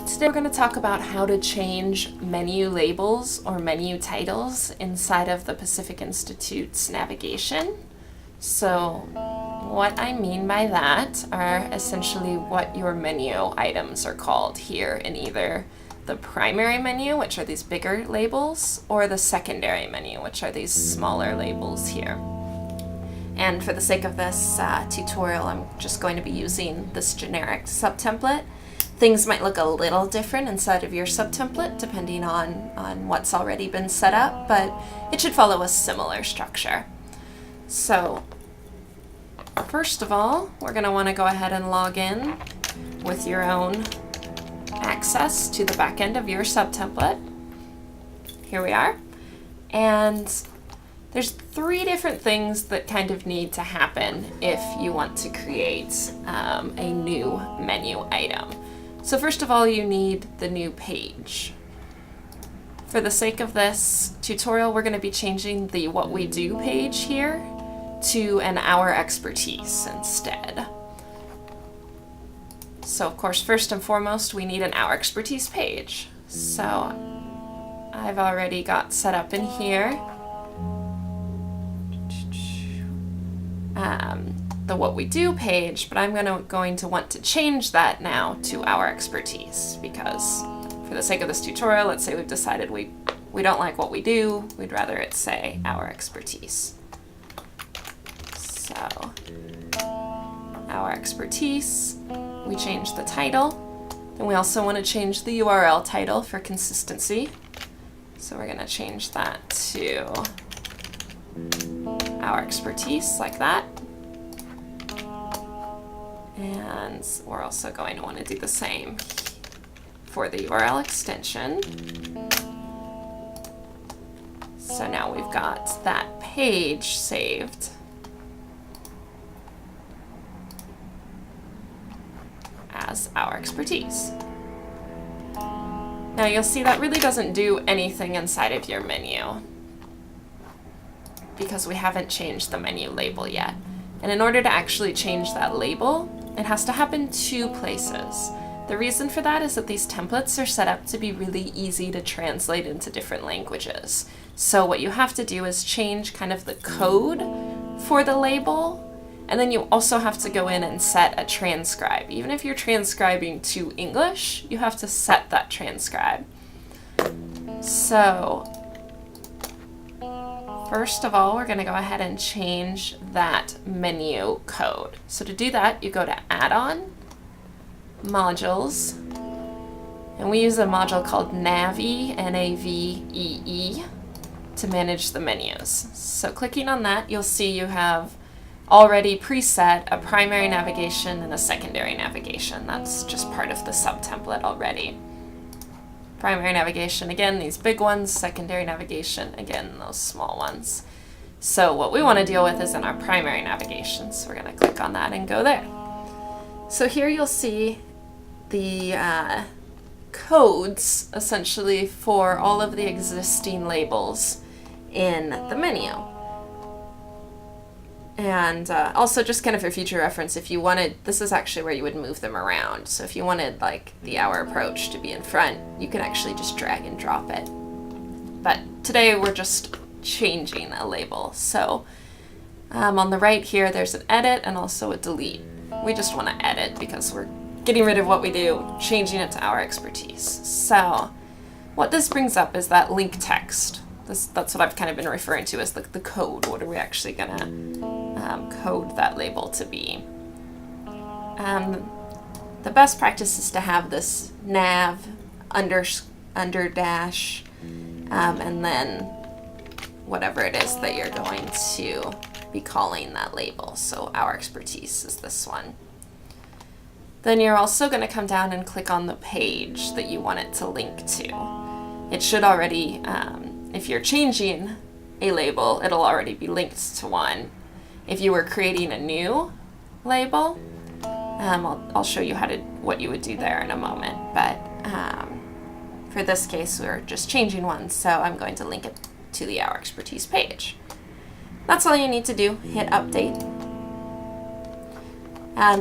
Today we're going to talk about how to change menu labels or menu titles inside of the Pacific Institute's navigation. So what I mean by that are essentially what your menu items are called here in either the primary menu, which are these bigger labels, or the secondary menu, which are these smaller labels here. And for the sake of this tutorial, I'm just going to be using this generic subtemplate. Things might look a little different inside of your subtemplate depending on what's already been set up, but it should follow a similar structure. So first of all, we're going to want to go ahead and log in with your own access to the back end of your subtemplate. Here we are. And there's three different things that kind of need to happen if you want to create a new menu item. So first of all, you need the new page. For the sake of this tutorial, we're going to be changing the What We Do page here to an Our Expertise instead. So of course, first and foremost, we need an Our Expertise page. So I've already got set up in here the What We Do page, but I'm going to want to change that now to Our Expertise, because for the sake of this tutorial, let's say we've decided we don't like what we do, we'd rather it say Our Expertise. So Our Expertise, we change the title, then we also want to change the URL title for consistency. So we're going to change that to Our Expertise, like that. And we're also going to want to do the same for the URL extension. So now we've got that page saved as Our Expertise. Now you'll see that really doesn't do anything inside of your menu because we haven't changed the menu label yet. And in order to actually change that label, it has to happen two places. The reason for that is that these templates are set up to be really easy to translate into different languages. So what you have to do is change kind of the code for the label, and then you also have to go in and set a transcribe. Even if you're transcribing to English, you have to set that transcribe. So first of all, we're going to go ahead and change that menu code. So to do that, you go to Add-on, Modules, and we use a module called Navee, N-A-V-E-E, to manage the menus. So clicking on that, you'll see you have already preset a primary navigation and a secondary navigation. That's just part of the subtemplate already. Primary navigation, again, these big ones. Secondary navigation, again, those small ones. So what we want to deal with is in our primary navigation. So we're going to click on that and go there. So here you'll see the codes, essentially, for all of the existing labels in the menu. And also, just kind of for future reference, if you wanted, this is actually where you would move them around. So if you wanted like the Our Approach to be in front, you can actually just drag and drop it. But today we're just changing a label. So on the right here, there's an edit and also a delete. We just want to edit because we're getting rid of what we do, changing it to Our Expertise. So what this brings up is that link text. That's what I've kind of been referring to as the code. What are we actually going to code that label to be? The best practice is to have this nav under dash and then whatever it is that you're going to be calling that label. So Our Expertise is this one. Then you're also going to come down and click on the page that you want it to link to. It should already, if you're changing a label, it'll already be linked to one. If you were creating a new label, I'll show you what you would do there in a moment. But for this case, we're just changing one, so I'm going to link it to the Our Expertise page. That's all you need to do. Hit update.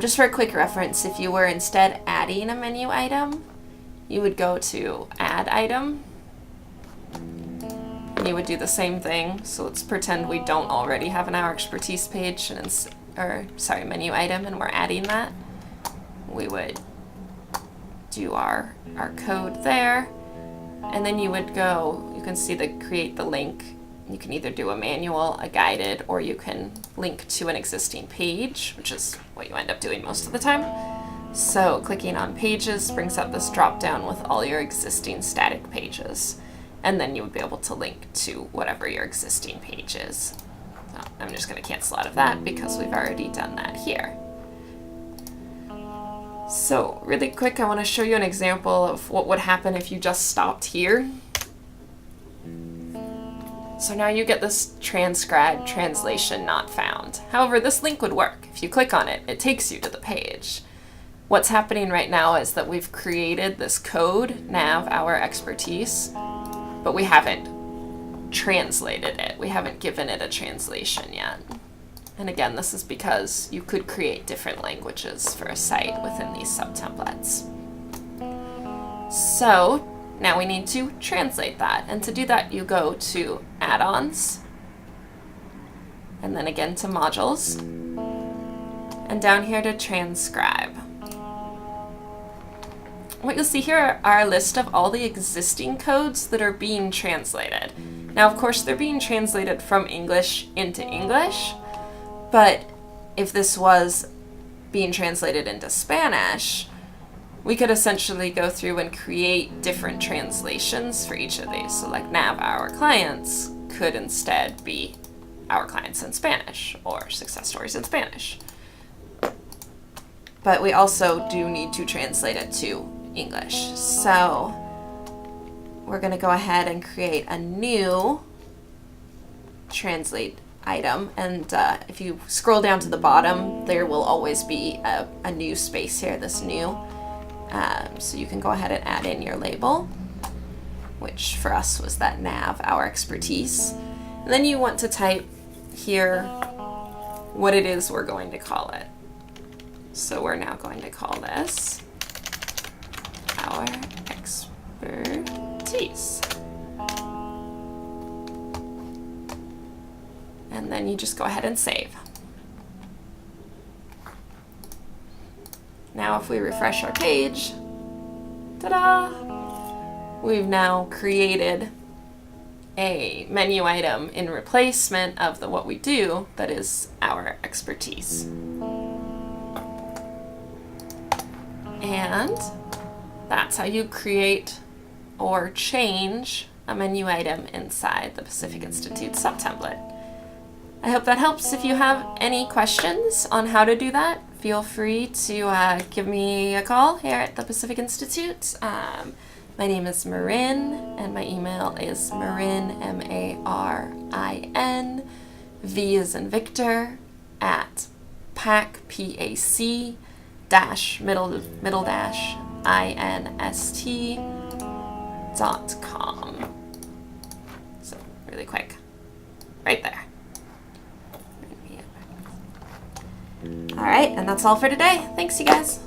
Just for a quick reference, if you were instead adding a menu item, you would go to Add Item. And you would do the same thing. So let's pretend we don't already have an Our Expertise page, and menu item, and we're adding that. We would do our code there, and then you would go, you can see create the link. You can either do a manual, a guided, or you can link to an existing page, which is what you end up doing most of the time. So clicking on pages brings up this drop down with all your existing static pages, and then you would be able to link to whatever your existing page is. So I'm just going to cancel out of that because we've already done that here. So really quick, I want to show you an example of what would happen if you just stopped here. So now you get this transcribed translation not found. However, this link would work. If you click on it, it takes you to the page. What's happening right now is that we've created this code, nav Our Expertise, but we haven't translated it. We haven't given it a translation yet. And again, this is because you could create different languages for a site within these subtemplates. So now we need to translate that. And to do that, you go to Add-ons, and then again to Modules, and down here to Transcribe. What you'll see here are a list of all the existing codes that are being translated. Now, of course, they're being translated from English into English, but if this was being translated into Spanish, we could essentially go through and create different translations for each of these. So like nav Our Clients could instead be Our Clients in Spanish or Success Stories in Spanish. But we also do need to translate it to English. So we're going to go ahead and create a new translate item, and if you scroll down to the bottom, there will always be a new space here, this new. So you can go ahead and add in your label, which for us was that nav Our Expertise. And then you want to type here what it is we're going to call it. So we're now going to call this Our Expertise. And then you just go ahead and save. Now if we refresh our page, ta-da! We've now created a menu item in replacement of the what we do that is Our Expertise. And that's how you create or change a menu item inside the Pacific Institute subtemplate. I hope that helps. If you have any questions on how to do that, feel free to give me a call here at the Pacific Institute. My name is Marin, and my email is Marin, M-A-R-I-N, V as in Victor, at PAC, P-A-C, dash, middle dash, INST.com. So really quick, right there. All right, and that's all for today. Thanks, you guys.